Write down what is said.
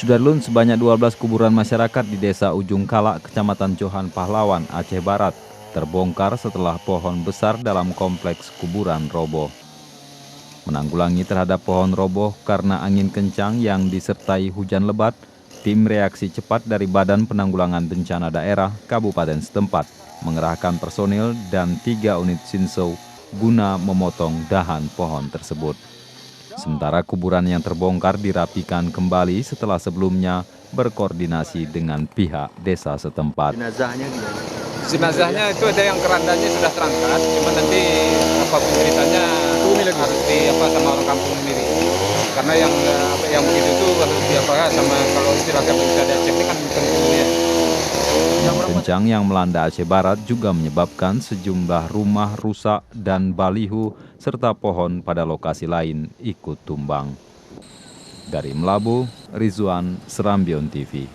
Sudarlun, sebanyak 12 kuburan masyarakat di Desa Ujung Kalak, Kecamatan Johan Pahlawan, Aceh Barat, terbongkar setelah pohon besar dalam kompleks kuburan roboh. Menanggulangi terhadap pohon roboh karena angin kencang yang disertai hujan lebat, tim reaksi cepat dari Badan Penanggulangan Bencana Daerah Kabupaten setempat mengerahkan personil dan 3 unit Shinsou guna memotong dahan pohon tersebut. Sementara kuburan yang terbongkar dirapikan kembali setelah sebelumnya berkoordinasi dengan pihak desa setempat. Jenazahnya itu ada yang kerandanya sudah terangkat, cuma nanti apapun ceritanya harus sama orang kampung sendiri. Karena yang begitu itu harus sama kalau istilahnya bisa dicek ini kan tentunya. Kencang yang melanda Aceh Barat juga menyebabkan sejumlah rumah rusak dan baliho serta pohon pada lokasi lain ikut tumbang. Dari Melabu, Rizwan, Serambion TV.